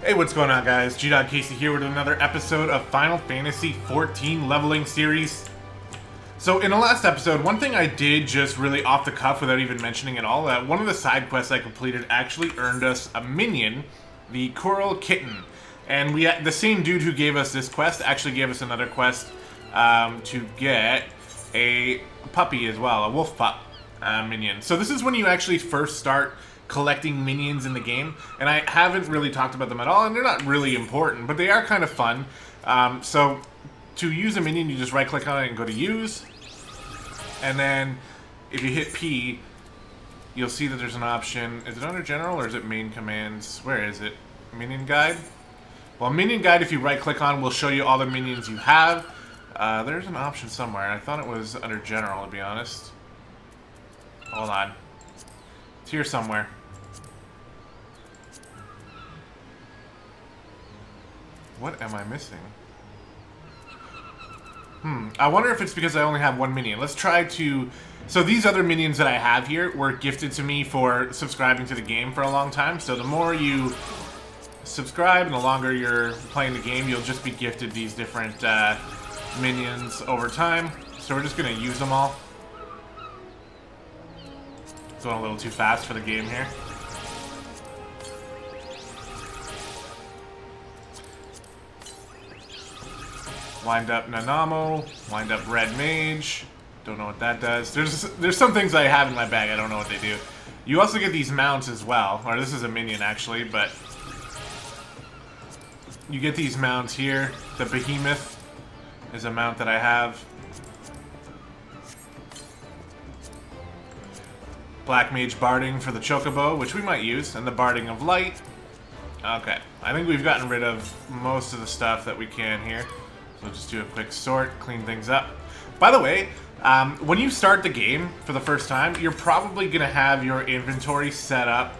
Hey, what's going on, guys? gdoggcasey here with another episode of Final Fantasy XIV Leveling Series. So, in the last episode, one thing I did just really off the cuff without even mentioning it all, one of the side quests I completed actually earned us a minion, the Coral Kitten. And the same dude who gave us this quest actually gave us another quest to get a puppy as well, a wolf pup minion. So this is when you actually first start collecting minions in the game, and I haven't really talked about them at all, and they're not really important, but they are kind of fun. So to use a minion, you just right click on it and go to use, and then if you hit P, you'll see that there's an option. Is it under general or is it main commands? Where is it? Minion guide? Well, minion guide, if you right click on, will show you all the minions you have. There's an option somewhere. I thought it was under general, to be honest. Hold on. It's here somewhere. What am I missing? I wonder if it's because I only have one minion. Let's try to... So these other minions that I have here were gifted to me for subscribing to the game for a long time. So the more you subscribe and the longer you're playing the game, you'll just be gifted these different minions over time. So we're just going to use them all. Going a little too fast for the game here. Wind up Nanamo, wind up Red Mage. Don't know what that does. There's some things I have in my bag, I don't know what they do. You also get these mounts as well, or this is a minion actually, but you get these mounts here. The Behemoth is a mount that I have. Black Mage Barding for the Chocobo, which we might use, and the Barding of Light. Okay, I think we've gotten rid of most of the stuff that we can here. So we'll just do a quick sort, clean things up. By the way, when you start the game for the first time, you're probably going to have your inventory set up.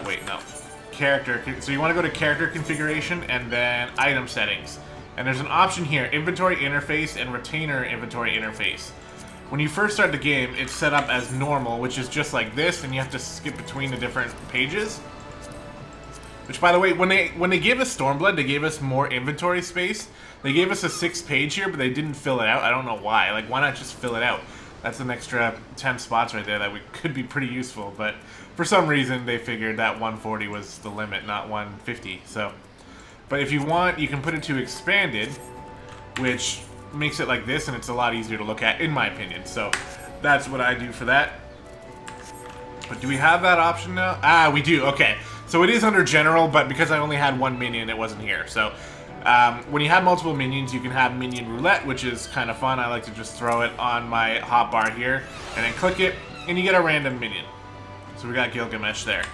Wait, no. Character. So you want to go to Character Configuration and then Item Settings. And there's an option here, Inventory Interface and Retainer Inventory Interface. When you first start the game, it's set up as normal, which is just like this, and you have to skip between the different pages. Which, by the way, when they gave us Stormblood, they gave us more inventory space. They gave us a 6th page here, but they didn't fill it out. I don't know why. Like, why not just fill it out? That's an extra 10 spots right there that could be pretty useful. But for some reason, they figured that 140 was the limit, not 150. So, but if you want, you can put it to Expanded, which makes it like this, and it's a lot easier to look at, in my opinion. So that's what I do for that. But do we have that option now? Ah, we do. Okay. So it is under general, but because I only had one minion, it wasn't here. So when you have multiple minions, you can have minion roulette, which is kind of fun. I like to just throw it on my hotbar here, and then click it, and you get a random minion. So we got Gilgamesh there.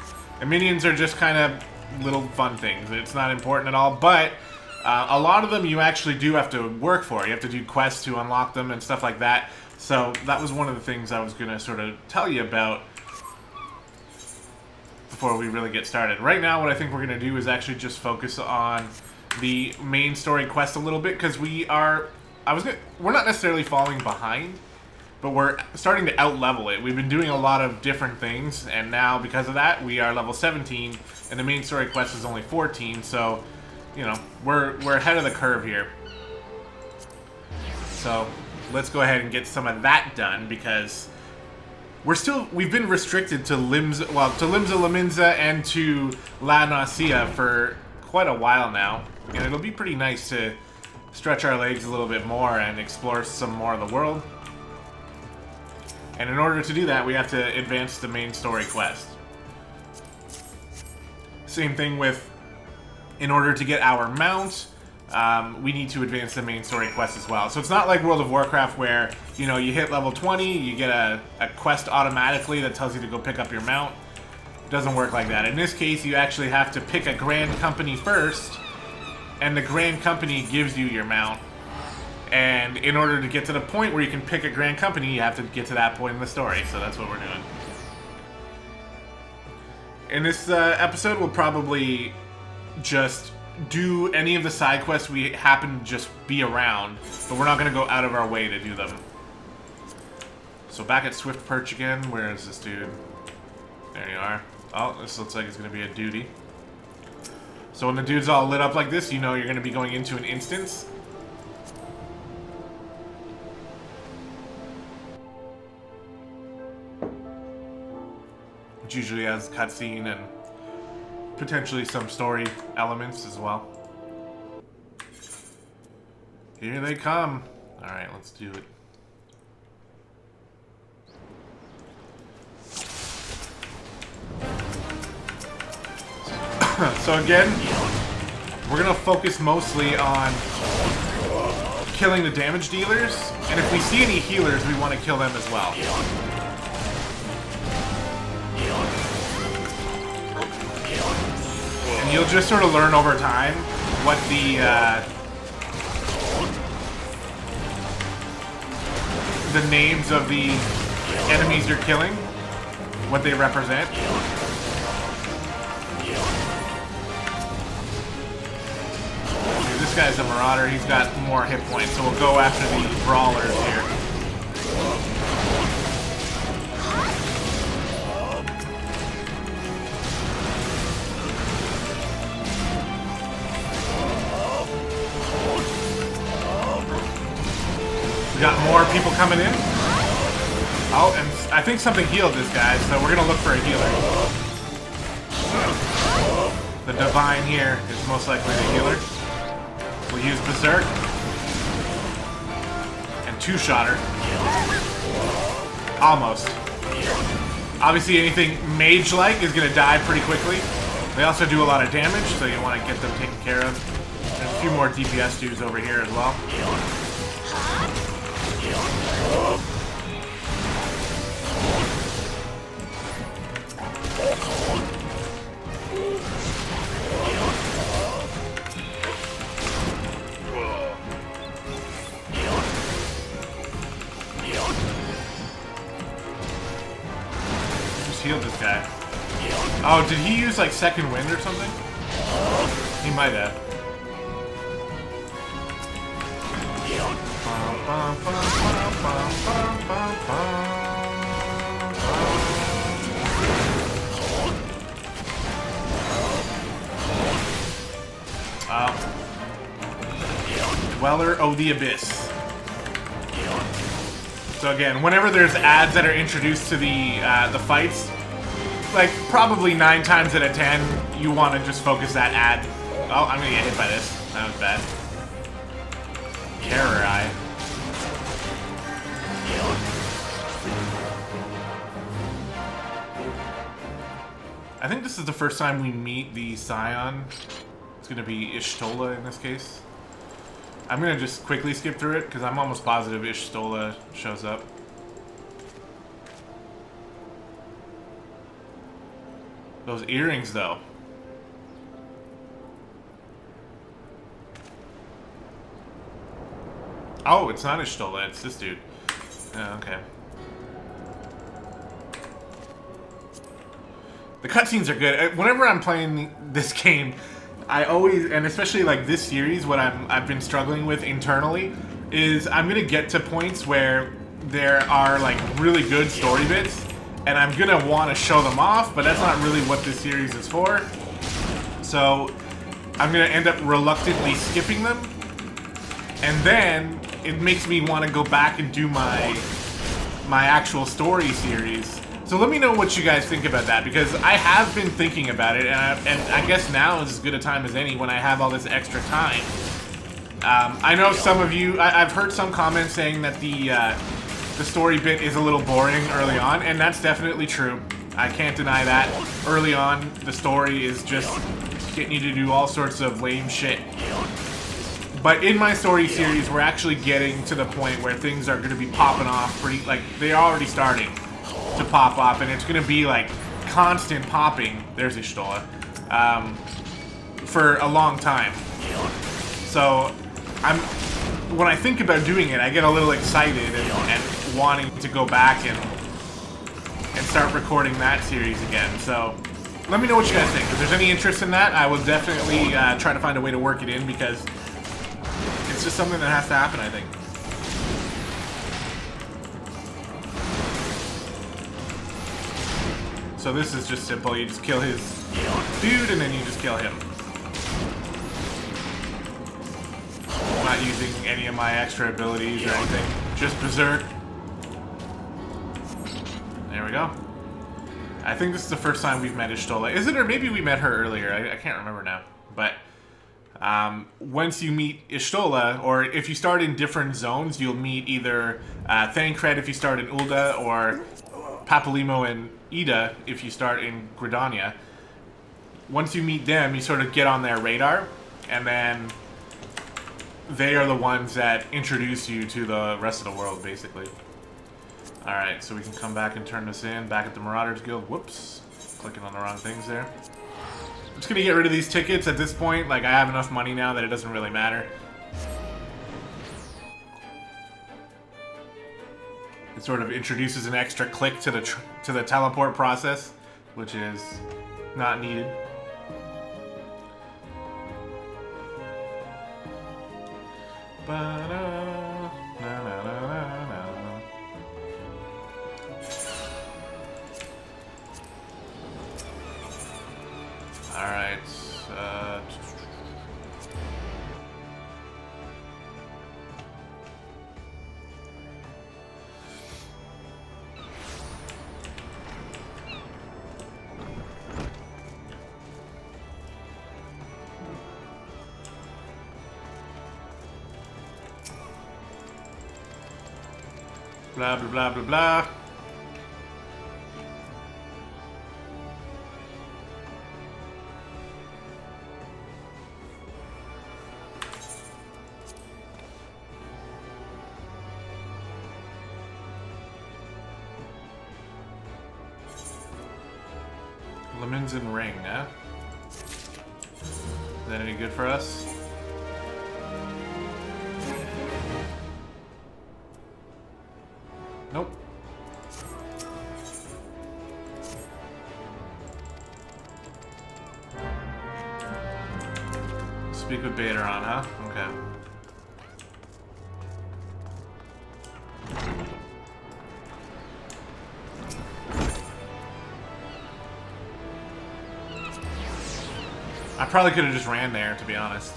And minions are just kind of little fun things. It's not important at all, but a lot of them you actually do have to work for. You have to do quests to unlock them and stuff like that. So that was one of the things I was going to sort of tell you about before we really get started. Right now, what I think we're going to do is actually just focus on the main story quest a little bit, because we're not necessarily falling behind, but we're starting to out-level it. We've been doing a lot of different things, and now because of that, we are level 17, and the main story quest is only 14, so you know, we're ahead of the curve here. So let's go ahead and get some of that done, because we've been restricted to Limsa Lominsa and to La Nausea for quite a while now, and it'll be pretty nice to stretch our legs a little bit more and explore some more of the world. And in order to do that, we have to advance the main story quest. Same thing with, in order to get our mount, we need to advance the main story quest as well. So it's not like World of Warcraft where, you know, you hit level 20, you get a quest automatically that tells you to go pick up your mount. It doesn't work like that. In this case, you actually have to pick a Grand Company first, and the Grand Company gives you your mount. And in order to get to the point where you can pick a Grand Company, you have to get to that point in the story. So that's what we're doing. In this episode, we'll probably just do any of the side quests we happen to just be around, but we're not going to go out of our way to do them. So back at Swift Perch again. Where is this dude? There you are. Oh, this looks like it's going to be a duty. So when the dude's all lit up like this, you know you're going to be going into an instance. Which usually has cutscene and potentially some story elements as well. Here they come. Alright, let's do it. So again, we're gonna focus mostly on killing the damage dealers, and if we see any healers, we want to kill them as well. And you'll just sort of learn over time what the names of the enemies you're killing, what they represent. This guy's a marauder, he's got more hit points, so we'll go after the brawlers here. We got more people coming in. Oh, and I think something healed this guy, so we're gonna look for a healer. The Divine here is most likely the healer. We'll use Berserk and two-shotter. Almost. Obviously anything mage-like is going to die pretty quickly. They also do a lot of damage, so you want to get them taken care of. There's a few more DPS dudes over here as well. Healed this guy. Oh, did he use like second wind or something? He might have. Dweller of the Abyss. So again, whenever there's ads that are introduced to the fights, like probably 9 times out of 10, you want to just focus that ad. Oh, I'm gonna get hit by this. That was bad. Terror Eye. I think this is the first time we meet the Scion. It's gonna be Ishtola in this case. I'm gonna just quickly skip through it because I'm almost positive Ishtola shows up. Those earrings, though. Oh, it's not Ishtola, it's this dude. Oh, okay. The cutscenes are good. Whenever I'm playing this game, I always, and especially like this series, what I've been struggling with internally is I'm gonna get to points where there are like really good story bits, and I'm gonna want to show them off, but that's not really what this series is for. So I'm gonna end up reluctantly skipping them, and then it makes me want to go back and do my actual story series. So let me know what you guys think about that, because I have been thinking about it, and I guess now is as good a time as any when I have all this extra time. I know some of you, I've heard some comments saying that the story bit is a little boring early on, and that's definitely true. I can't deny that. Early on, the story is just getting you to do all sorts of lame shit. But in my story series, we're actually getting to the point where things are going to be popping off pretty, like, they're already starting to pop off, and it's going to be like constant popping, there's Ishtola, for a long time. So when I think about doing it, I get a little excited and wanting to go back and start recording that series again. So let me know what you guys think. If there's any interest in that, I will definitely try to find a way to work it in, because it's just something that has to happen, I think. So this is just simple. You just kill his dude, and then you just kill him. not using any of my extra abilities or anything. Just Berserk. There we go. I think this is the first time we've met Y'shtola. Is it? Or maybe we met her earlier. I can't remember now. But once you meet Y'shtola, or if you start in different zones, you'll meet either Thancred if you start in Ul'dah, or Papalymo and Ida if you start in Gridania. Once you meet them, you sort of get on their radar, and then they are the ones that introduce you to the rest of the world, basically. Alright, so we can come back and turn this in. Back at the Marauders Guild. Whoops. Clicking on the wrong things there. I'm just going to get rid of these tickets at this point. Like, I have enough money now that it doesn't really matter. It sort of introduces an extra click to the teleport process, which is not needed. Alright, blah, blah, blah, blah, blah. Lemons and Ring, huh? Is that any good for us? Nope. Speak with Baderon, huh? Okay. I probably could have just ran there, to be honest.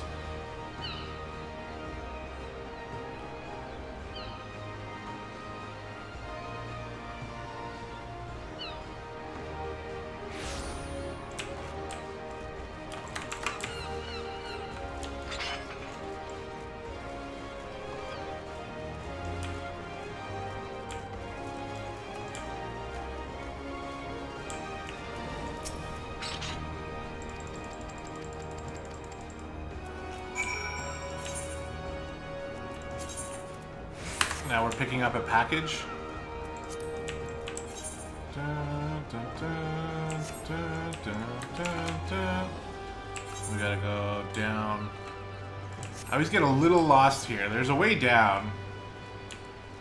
Now we're picking up a package. We gotta go down. I always get a little lost here. There's a way down,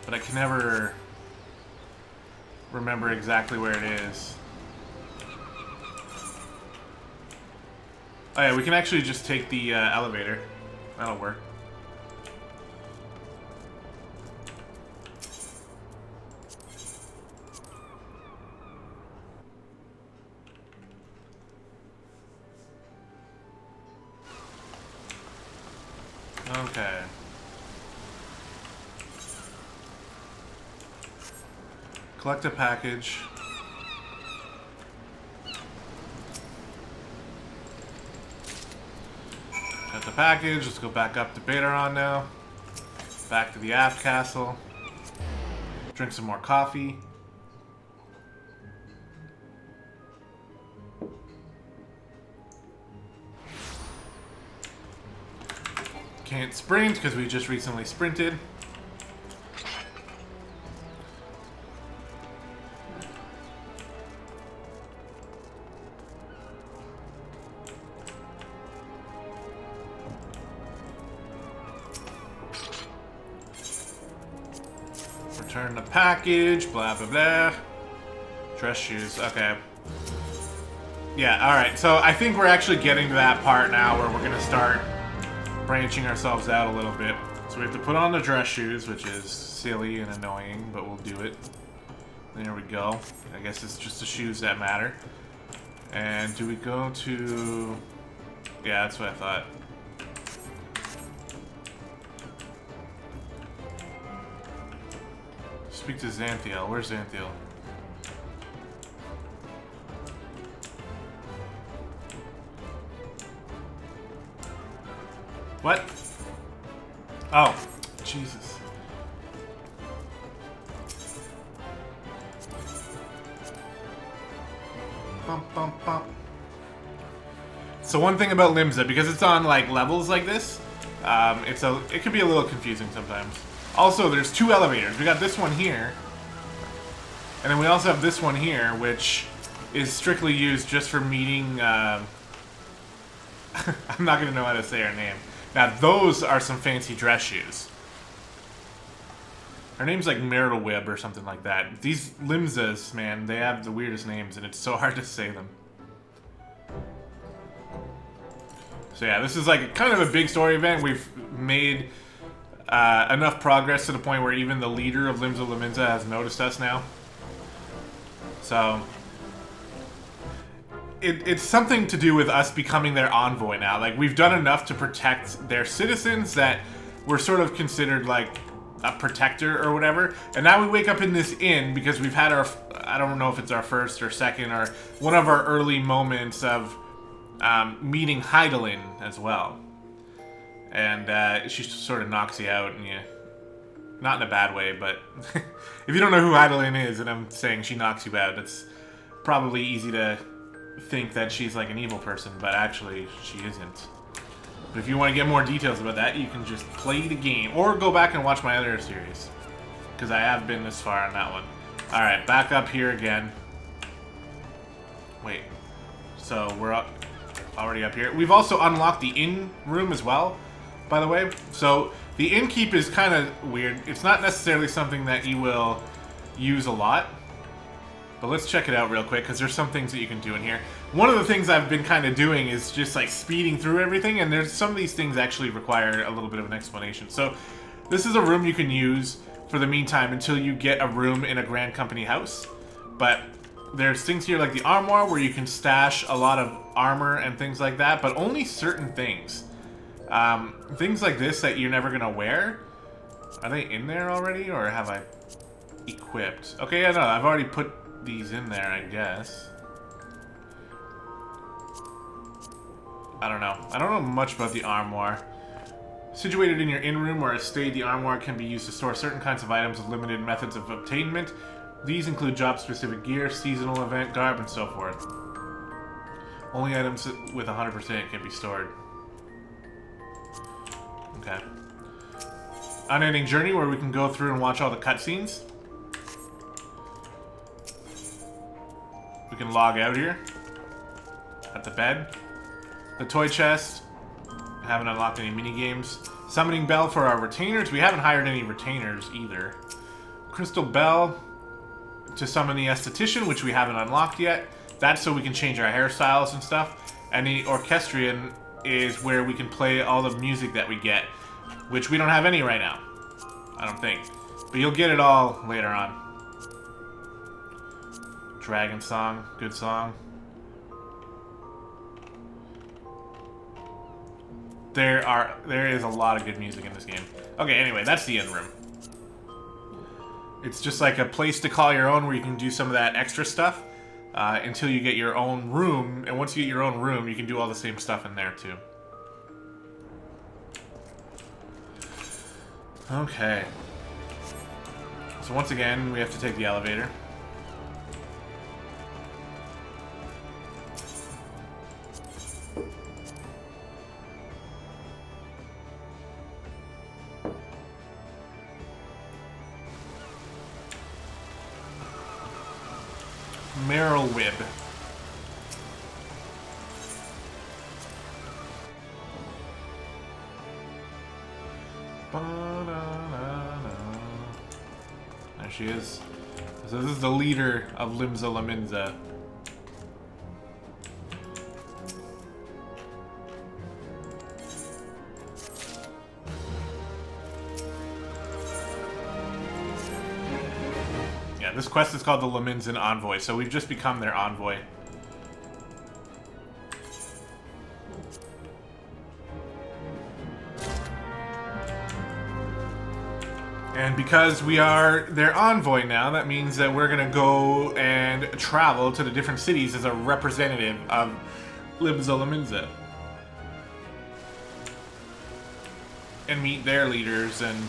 but I can never remember exactly where it is. Oh yeah, we can actually just take the elevator. That'll work. Okay. Collect a package. Got the package. Let's go back up to Baderon now. Back to the aft castle. Drink some more coffee. Can't sprint because we just recently sprinted. Return the package, blah, blah, blah. Dress shoes, okay. Yeah, alright, so I think we're actually getting to that part now where we're going to start branching ourselves out a little bit. So we have to put on the dress shoes, which is silly and annoying, but we'll do it. There we go. I guess it's just the shoes that matter. And do we go to... Yeah, that's what I thought. Speak to Xanthiel. Where's Xanthiel? What? Oh, Jesus. Bum, bum, bum. So one thing about Limsa, because it's on like levels like this, it can be a little confusing sometimes. Also, there's two elevators. We got this one here, and then we also have this one here, which is strictly used just for meeting. I'm not gonna know how to say her name. Now those are some fancy dress shoes. Her name's like Marital Web or something like that. These Limsas, man, they have the weirdest names, and it's so hard to say them. So yeah, this is like kind of a big story event. We've made enough progress to the point where even the leader of Limsa Lominsa has noticed us now. So it's something to do with us becoming their envoy now. Like, we've done enough to protect their citizens that we're sort of considered like a protector or whatever. And now we wake up in this inn because we've had our, I don't know if it's our first or second or one of our early moments of meeting Heidelin as well. And she sort of knocks you out, and you, not in a bad way, but if you don't know who Heidelin is and I'm saying she knocks you out, it's probably easy to think that she's like an evil person, but actually she isn't. But if you want to get more details about that, you can just play the game or go back and watch my other series, because I have been this far on that one. Alright, back up here again. Wait, so we're already up here. We've also unlocked the inn room as well, by the way. So the innkeep is kind of weird. It's not necessarily something that you will use a lot, but let's check it out real quick, because there's some things that you can do in here. One of the things I've been kind of doing is just like speeding through everything, and there's some of these things actually require a little bit of an explanation. So this is a room you can use for the meantime until you get a room in a Grand Company house. But there's things here like the armoire where you can stash a lot of armor and things like that, but only certain things. Things like this that you're never gonna wear. Are they in there already, or have I equipped? Okay, yeah, no, I've already put these in there, I guess. I don't know. I don't know much about the armoire. Situated in your inn room or estate, the armoire can be used to store certain kinds of items with limited methods of obtainment. These include job-specific gear, seasonal event garb, and so forth. Only items with 100% can be stored. Okay. Unending journey, where we can go through and watch all the cutscenes. We can log out here. At the bed. The toy chest. Haven't unlocked any mini games. Summoning bell for our retainers. We haven't hired any retainers either. Crystal bell to summon the esthetician, which we haven't unlocked yet. That's so we can change our hairstyles and stuff. And the orchestrion is where we can play all the music that we get, which we don't have any right now, I don't think. But you'll get it all later on. Dragon song, good song. There is a lot of good music in this game. Okay, anyway, that's the inn room. It's just like a place to call your own where you can do some of that extra stuff until you get your own room. And once you get your own room, you can do all the same stuff in there too. Okay. So once again, we have to take the elevator. Marital Web. There she is. So this is the leader of Limsa Lominsa. This quest is called the Lominsan Envoy, so we've just become their envoy. And because we are their envoy now, that means that we're gonna go and travel to the different cities as a representative of Limsa and meet their leaders. And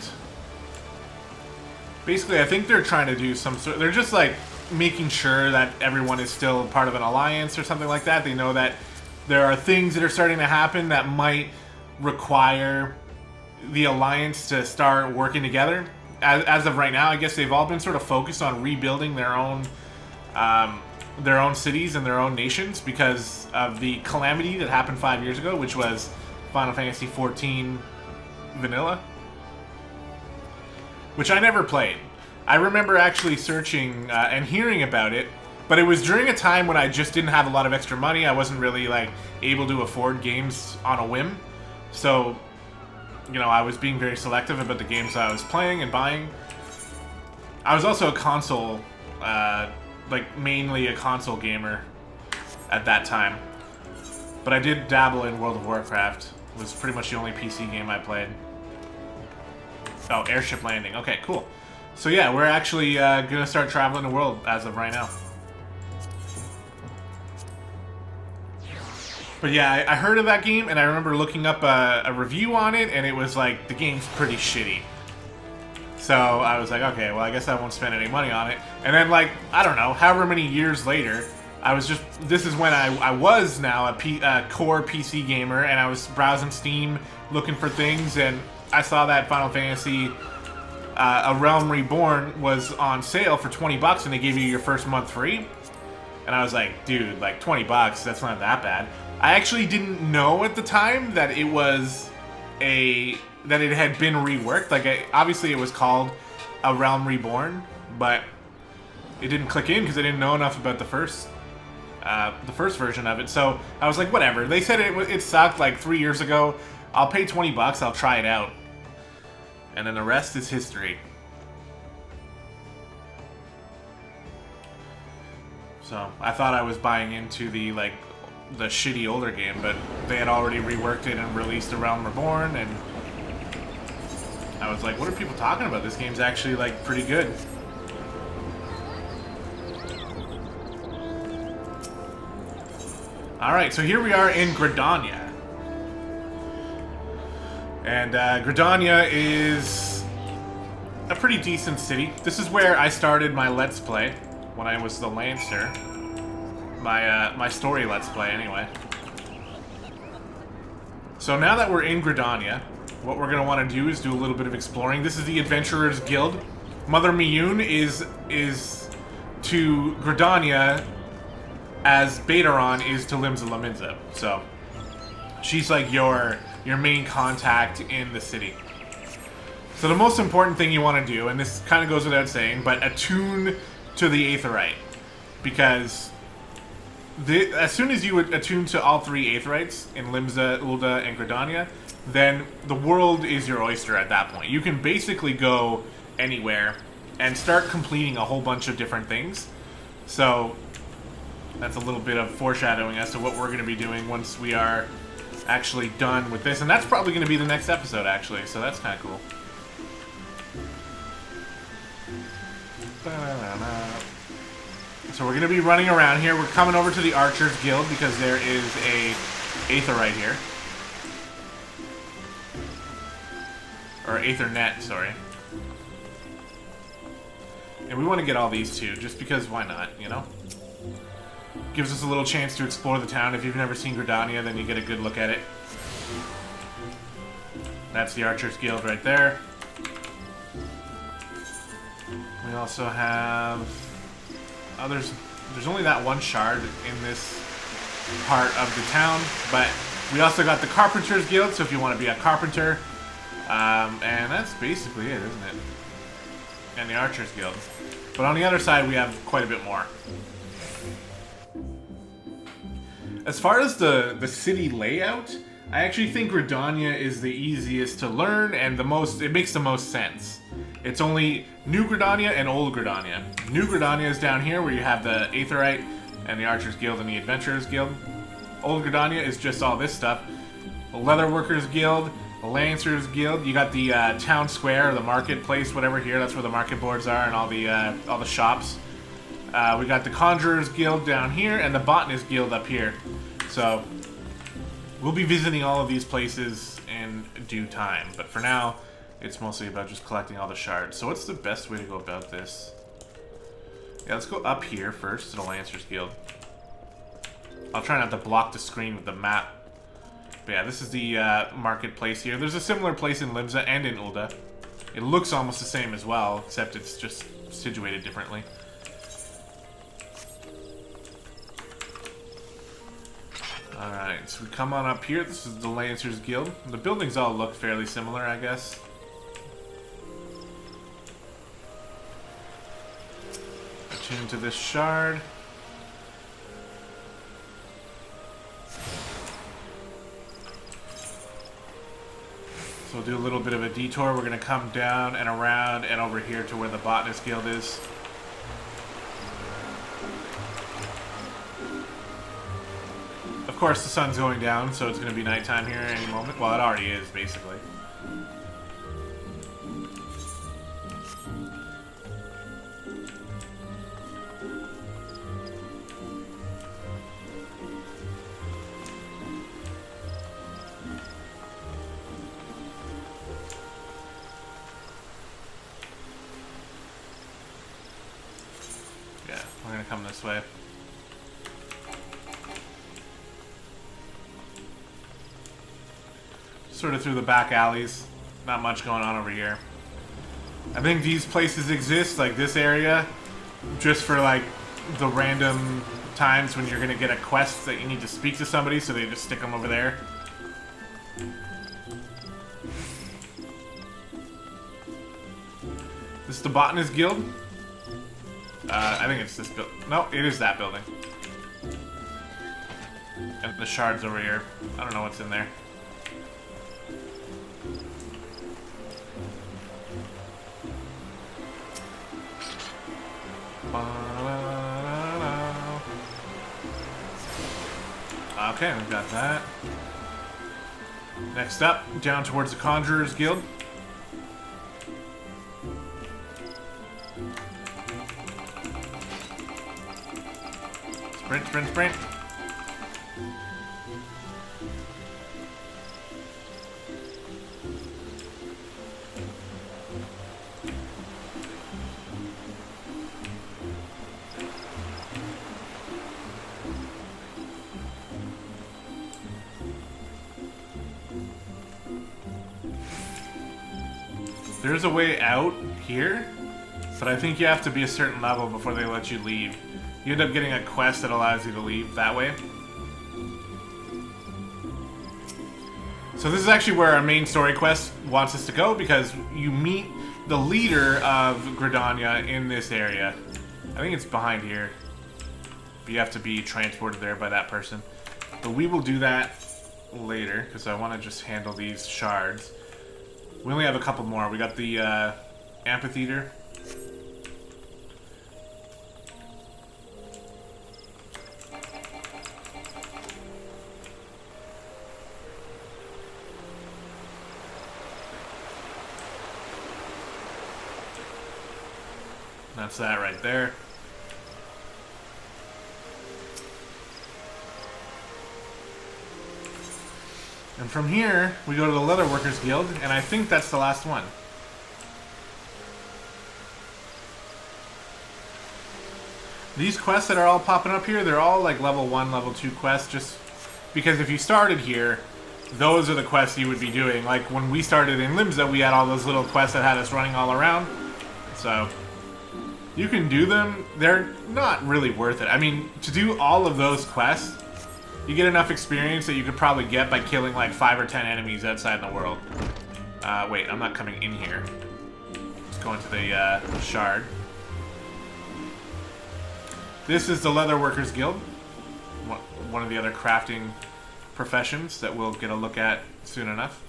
basically I think they're trying to do some sort, they're just like making sure that everyone is still part of an alliance or something like that. They know that there are things that are starting to happen that might require the alliance to start working together. As of right now, I guess they've all been sort of focused on rebuilding their own cities and their own nations because of the calamity that happened 5 years ago, which was Final Fantasy XIV Vanilla, which I never played. I remember actually searching and hearing about it, but it was during a time when I just didn't have a lot of extra money. I wasn't really like able to afford games on a whim, so you know, I was being very selective about the games I was playing and buying. I was also a console, like mainly a console gamer at that time. But I did dabble in World of Warcraft. It was pretty much the only PC game I played. Oh, Airship Landing. Okay, cool. So yeah, we're actually gonna start traveling the world as of right now. But yeah, I heard of that game, and I remember looking up a review on it, and it was like, the game's pretty shitty. So I was like, okay, well, I guess I won't spend any money on it. And then, like, I don't know, however many years later, I was just, this is when I was now a core PC gamer, and I was browsing Steam, looking for things, and I saw that Final Fantasy A Realm Reborn was on sale for 20 bucks, and they gave you your first month free. And I was like, dude, like 20 bucks, that's not that bad. I actually didn't know at the time that it was that it had been reworked. Like, obviously it was called A Realm Reborn, but it didn't click in because I didn't know enough about the first version of it. So I was like, whatever. They said it sucked like 3 years ago. I'll pay 20 bucks. I'll try it out. And then the rest is history. So I thought I was buying into the shitty older game, but they had already reworked it and released A Realm Reborn, and I was like, what are people talking about? This game's actually like pretty good. Alright, so here we are in Gridania. And Gridania is a pretty decent city. This is where I started my Let's Play when I was the Lancer. My story Let's Play, anyway. So now that we're in Gridania, what we're going to want to do is do a little bit of exploring. This is the Adventurers Guild. Mother Miyun is to Gridania as Betaron is to Limsa. So she's like your main contact in the city. So the most important thing you want to do, and this kind of goes without saying, but attune to the Aetheryte. Because as soon as you attune to all three Aetherites in Limsa, Ul'dah, and Gridania, then the world is your oyster at that point. You can basically go anywhere and start completing a whole bunch of different things. So that's a little bit of foreshadowing as to what we're going to be doing once we are actually done with this. And that's probably going to be the next episode, actually, so that's kind of cool. So we're going to be running around here. We're coming over to the Archers Guild because there is a Aetherite here. Or Aethernet, sorry. And we want to get all these too, just because why not, you know? Gives us a little chance to explore the town. If you've never seen Gridania, then you get a good look at it. That's the Archers Guild right there. We also have... Oh, there's only that one shard in this part of the town, but we also got the Carpenters Guild, so if you want to be a carpenter, and that's basically it, isn't it? And the Archers Guild. But on the other side, we have quite a bit more. As far as the city layout, I actually think Gridania is the easiest to learn and it makes the most sense. It's only New Gridania and Old Gridania. New Gridania is down here where you have the Aetherite and the Archers Guild and the Adventurers Guild. Old Gridania is just all this stuff. The Leatherworkers Guild The Lancers Guild. You got the town square, or the marketplace, whatever here. That's where the market boards are and all the shops. We got the Conjurers Guild down here and the Botanist Guild up here. So we'll be visiting all of these places in due time. But for now, it's mostly about just collecting all the shards. So what's the best way to go about this? Yeah, let's go up here first to the Lancers Guild. I'll try not to block the screen with the map. But yeah, this is the marketplace here. There's a similar place in Limsa and in Ul'dah. It looks almost the same as well, except it's just situated differently. Alright, so we come on up here. This is the Lancers Guild. The buildings all look fairly similar, I guess. Attune to this shard. So we'll do a little bit of a detour. We're going to come down and around and over here to where the Botanist Guild is. Of course, the sun's going down, so it's going to be nighttime here any moment. Well, it already is, basically. Yeah, we're going to come this way. Sort of through the back alleys. Not much going on over here. I think these places exist, like this area, just for like the random times when you're gonna get a quest that you need to speak to somebody, so they just stick them over there. This is the Botanist Guild. I think it's this building. No, it is that building. And the shards over here. I don't know what's in there. Okay, we've got that. Next up, down towards the Conjurers Guild. Sprint, sprint, sprint. There's a way out here, but I think you have to be a certain level before they let you leave. You end up getting a quest that allows you to leave that way. So this is actually where our main story quest wants us to go, because you meet the leader of Gridania in this area. I think it's behind here. But you have to be transported there by that person. But we will do that later, because I want to just handle these shards. We only have a couple more. We got the amphitheater. That's that right there. And from here, we go to the Leatherworkers Guild, and I think that's the last one. These quests that are all popping up here, they're all like level 1, level 2 quests, just because if you started here, those are the quests you would be doing. Like when we started in Limsa, we had all those little quests that had us running all around. So you can do them. They're not really worth it. I mean, to do all of those quests, you get enough experience that you could probably get by killing like 5 or 10 enemies outside in the world. Wait, I'm not coming in here. Let's go into the shard. This is the Leatherworkers Guild. One of the other crafting professions that we'll get a look at soon enough.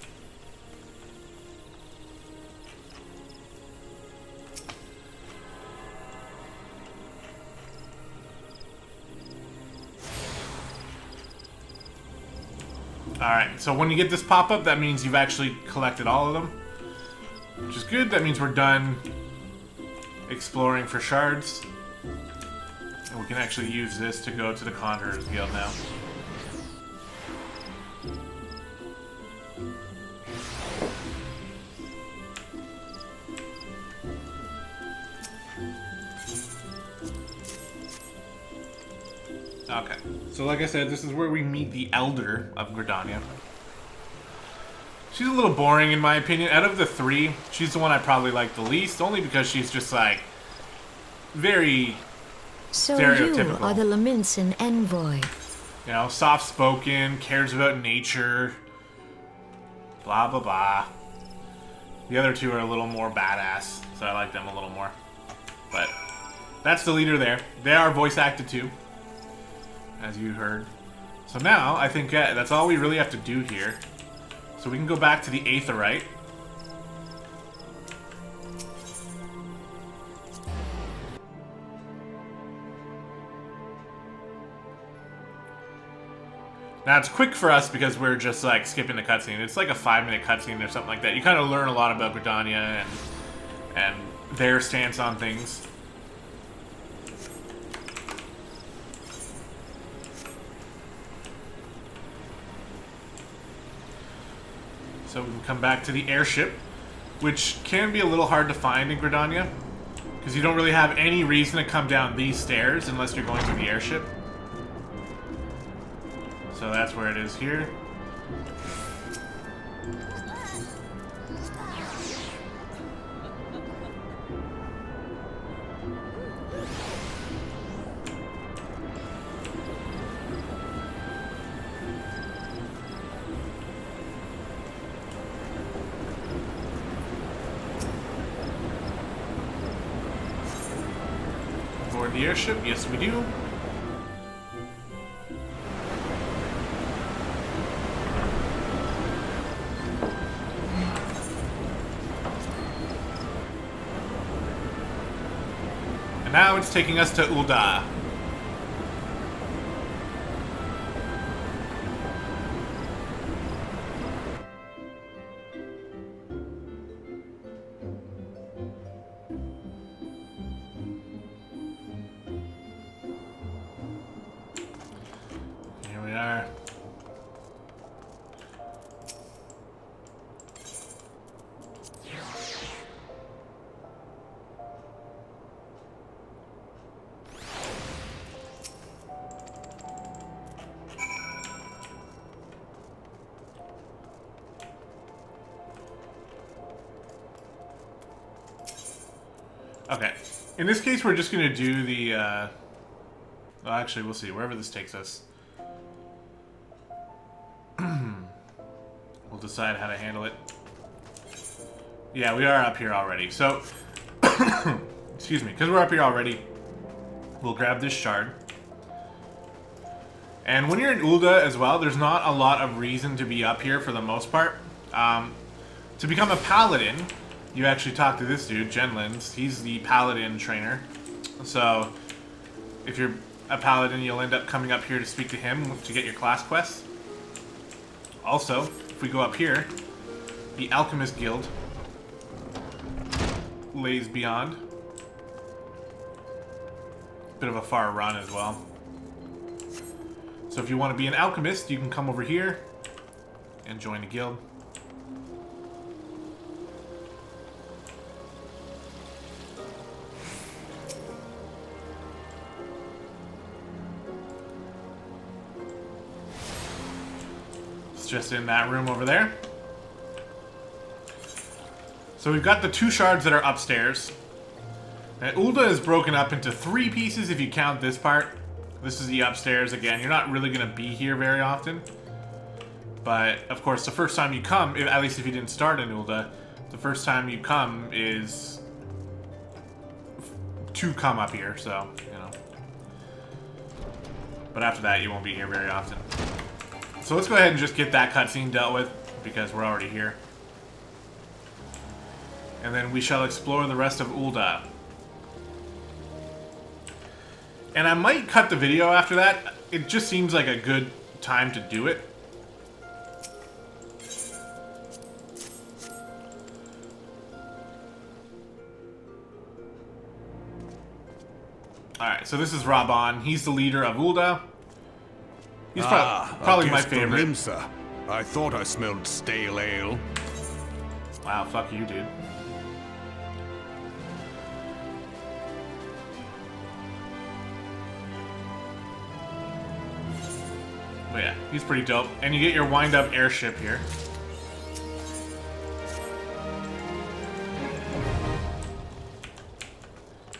Alright, so when you get this pop-up, that means you've actually collected all of them. Which is good, that means we're done exploring for shards. And we can actually use this to go to the Conjurer's Guild now. Okay, so like I said, this is where we meet the Elder of Gridania. She's a little boring in my opinion. Out of the three, she's the one I probably like the least, only because she's just like very stereotypical. So you are the Laminson envoy. You know, soft-spoken, cares about nature, blah blah blah. The other two are a little more badass, so I like them a little more. But that's the leader there. They are voice acted too, as you heard. So now, I think that's all we really have to do here. So we can go back to the Aetheryte. Now it's quick for us because we're just like skipping the cutscene. It's like a 5-minute cutscene or something like that. You kind of learn a lot about Gridania and their stance on things. So we can come back to the airship, which can be a little hard to find in Gridania, because you don't really have any reason to come down these stairs unless you're going to the airship. So that's where it is here. Board the airship, yes we do. And now it's taking us to Ul'dah. Here we are. Okay. In this case, we're just going to do the, well, actually, we'll see. Wherever this takes us. We'll decide how to handle it. Yeah, we are up here already. So, excuse me. Because we're up here already, we'll grab this shard. And when you're in Ul'dah as well, there's not a lot of reason to be up here for the most part. To become a paladin, you actually talk to this dude, Genlins. He's the paladin trainer. So, if you're a paladin, you'll end up coming up here to speak to him to get your class quests. Also, if we go up here, the Alchemist Guild lays beyond. Bit of a far run as well. So if you want to be an alchemist, you can come over here and join the guild. Just in that room over there. So we've got the 2 shards that are upstairs. Now, Ul'dah is broken up into 3 pieces if you count this part. This is the upstairs again. You're not really going to be here very often. But, of course, the first time you come, at least if you didn't start in Ul'dah, the first time you come is to come up here, so, you know. But after that, you won't be here very often. So let's go ahead and just get that cutscene dealt with, because we're already here. And then we shall explore the rest of Ul'dah. And I might cut the video after that. It just seems like a good time to do it. Alright, so this is Raban. He's the leader of Ul'dah. He's probably my favorite. Limsa. I thought I smelled stale ale. Wow, fuck you, dude. But yeah, he's pretty dope. And you get your wind-up airship here.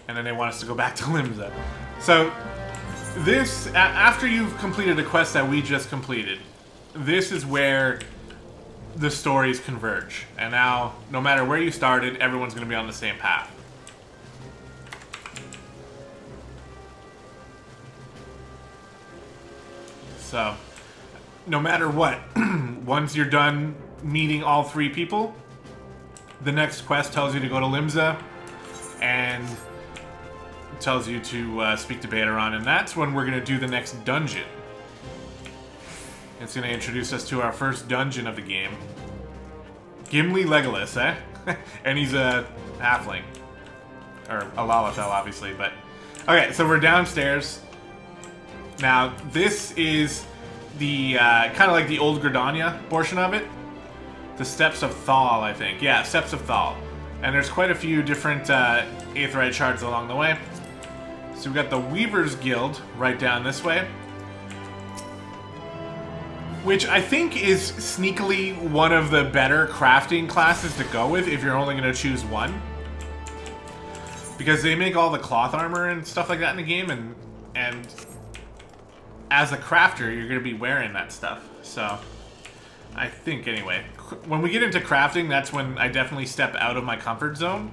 And then they want us to go back to Limsa. So, this, after you've completed a quest that we just completed, this is where the stories converge. And now, no matter where you started, everyone's going to be on the same path. So, no matter what, once you're done meeting all 3 people, the next quest tells you to go to Limsa, and tells you to speak to Baderon, and that's when we're going to do the next dungeon. It's going to introduce us to our first dungeon of the game. Gimli Legolas, eh? And he's a halfling. Or a Lalafell, obviously, but... Okay, so we're downstairs. Now, this is the, kind of like the old Gridania portion of it. The Steps of Thal, I think. Yeah, Steps of Thal. And there's quite a few different Aetheryte shards along the way. So we've got the Weaver's Guild right down this way. Which I think is sneakily one of the better crafting classes to go with if you're only going to choose one. Because they make all the cloth armor and stuff like that in the game, and as a crafter, you're going to be wearing that stuff. So, I think anyway. When we get into crafting, that's when I definitely step out of my comfort zone.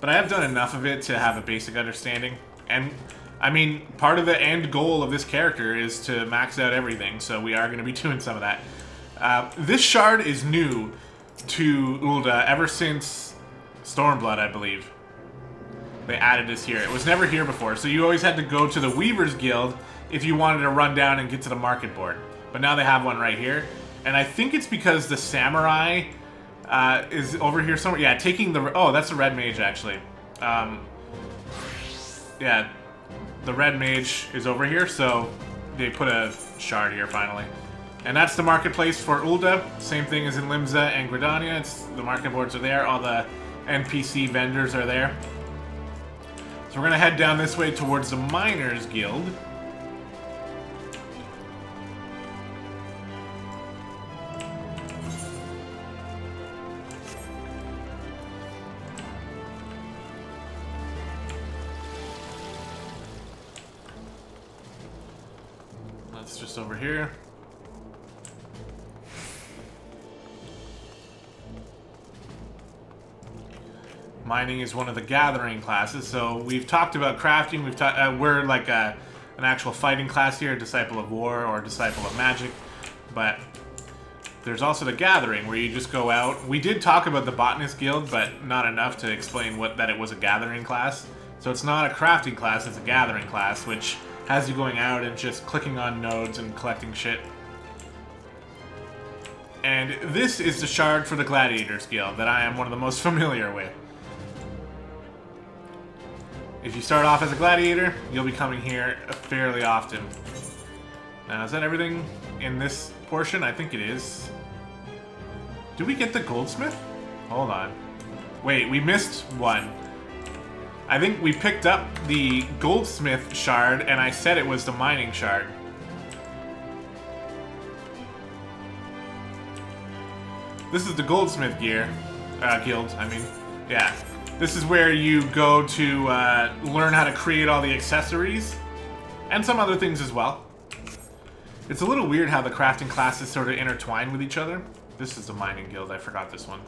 But I have done enough of it to have a basic understanding. And, I mean, part of the end goal of this character is to max out everything, so we are going to be doing some of that. This shard is new to Ul'dah ever since Stormblood, I believe. They added this here. It was never here before, so you always had to go to the Weaver's Guild if you wanted to run down and get to the market board. But now they have one right here. And I think it's because the Samurai is over here somewhere. Yeah, taking the... Oh, that's the Red Mage, actually. Yeah, the Red Mage is over here, so they put a shard here finally. And that's the marketplace for Ul'dah. Same thing as in Limsa and Gridania. The market boards are there. All the NPC vendors are there. So we're going to head down this way towards the Miners Guild. That's just over here. Mining is one of the gathering classes, so we've talked about crafting. We're like an actual fighting class here, a Disciple of War or a Disciple of Magic, but there's also the gathering where you just go out. We did talk about the Botanist Guild, but not enough to explain that it was a gathering class. So it's not a crafting class, it's a gathering class, which has you going out and just clicking on nodes and collecting shit. And this is the shard for the Gladiators Guild that I am one of the most familiar with. If you start off as a gladiator, you'll be coming here fairly often. Now, is that everything in this portion? I think it is. Did we get the goldsmith? Hold on. Wait, we missed one. I think we picked up the goldsmith shard, and I said it was the mining shard. This is the goldsmith guild, I mean. Yeah. This is where you go to learn how to create all the accessories, and some other things as well. It's a little weird how the crafting classes sort of intertwine with each other. This is the mining guild, I forgot this one.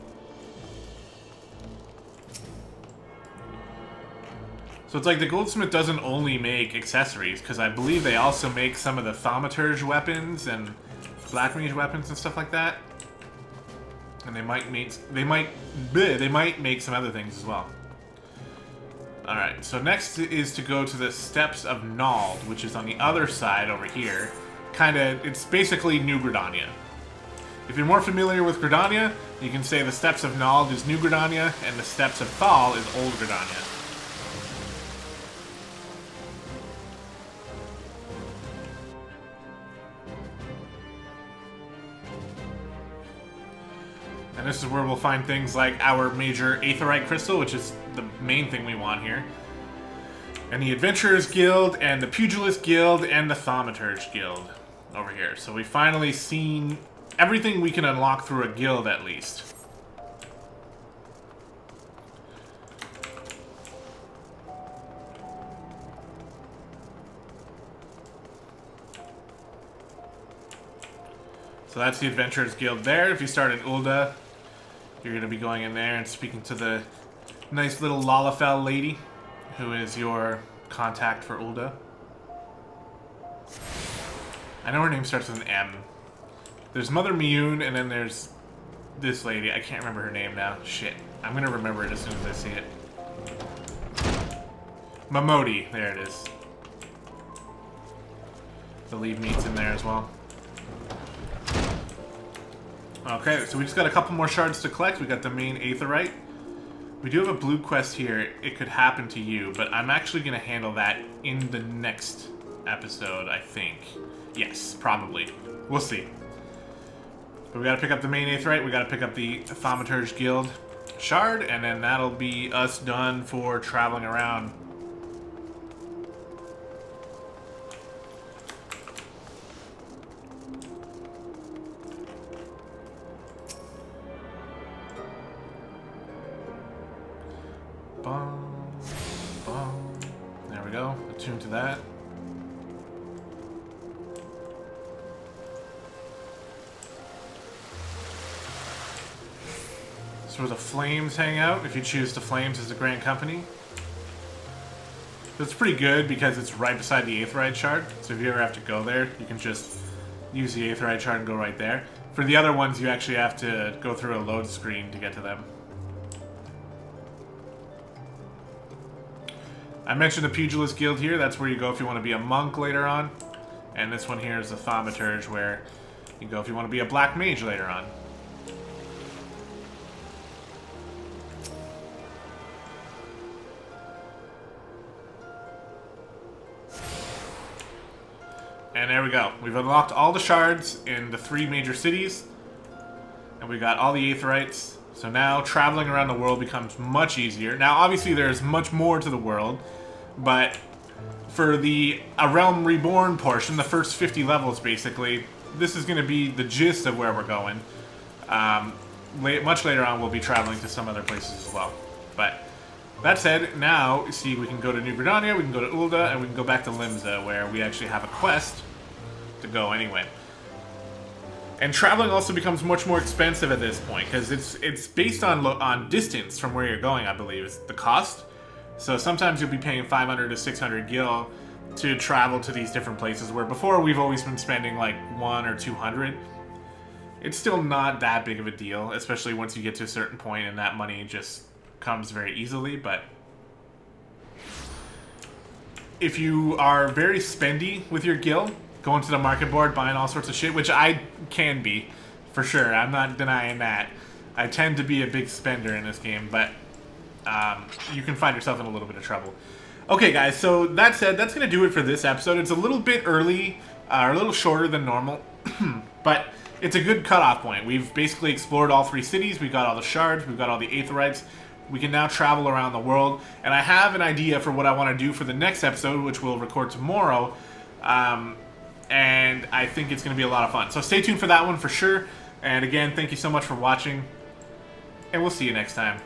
So it's like the goldsmith doesn't only make accessories, because I believe they also make some of the thaumaturge weapons and black mage weapons and stuff like that. And they might make some other things as well. Alright, so next is to go to the Steps of Nald, which is on the other side over here. It's basically New Gridania. If you're more familiar with Gridania, you can say the Steps of Nald is New Gridania, and the Steps of Thal is Old Gridania. And this is where we'll find things like our major Aetheryte Crystal, which is the main thing we want here. And the Adventurers Guild, and the Pugilist Guild, and the Thaumaturge Guild over here. So we've finally seen everything we can unlock through a guild, at least. So that's the Adventurers Guild there. If you start in Ul'dah, you're going to be going in there and speaking to the nice little Lalafell lady, who is your contact for Ul'dah. I know her name starts with an M. There's Mother Miyun, and then there's this lady. I can't remember her name now. Shit. I'm going to remember it as soon as I see it. Mamodi. There it is. The lead meat's in there as well. Okay, so we just got a couple more shards to collect. We got the main Aetheryte. We do have a blue quest here. It could happen to you, but I'm actually going to handle that in the next episode, I think. Yes, probably. We'll see. But we got to pick up the main Aetheryte. We got to pick up the Thaumaturge Guild shard, and then that'll be us done for traveling around. There we go. Attune to that. That's where the flames hang out, if you choose the flames as a grand company. That's pretty good because it's right beside the Aetheryte shard. So if you ever have to go there, you can just use the Aetheryte shard and go right there. For the other ones, you actually have to go through a load screen to get to them. I mentioned the Pugilist Guild here. That's where you go if you want to be a monk later on. And this one here is the Thaumaturge, where you go if you want to be a black mage later on. And there we go. We've unlocked all the shards in the 3 major cities. And we got all the Aetherites. So now traveling around the world becomes much easier. Now, obviously, there's much more to the world. But for the A Realm Reborn portion, the first 50 levels, basically, this is going to be the gist of where we're going. Much later on, we'll be traveling to some other places as well. But that said, now, you see, we can go to New Gridania, we can go to Ul'dah, and we can go back to Limsa, where we actually have a quest to go anyway. And traveling also becomes much more expensive at this point, because it's based on distance from where you're going, I believe, is the cost. So sometimes you'll be paying 500 to 600 gil to travel to these different places, where before we've always been spending like 100 or 200. It's still not that big of a deal, especially once you get to a certain point and that money just comes very easily. But if you are very spendy with your guild, going to the market board, buying all sorts of shit, which I can be, for sure. I'm not denying that. I tend to be a big spender in this game, but you can find yourself in a little bit of trouble. Okay, guys, so that said, that's going to do it for this episode. It's a little bit early, a little shorter than normal, but it's a good cutoff point. We've basically explored all 3 cities. We've got all the shards. We've got all the Aetherites. We can now travel around the world, and I have an idea for what I want to do for the next episode, which we'll record tomorrow. And I think it's going to be a lot of fun. So stay tuned for that one for sure. And again, thank you so much for watching. And we'll see you next time.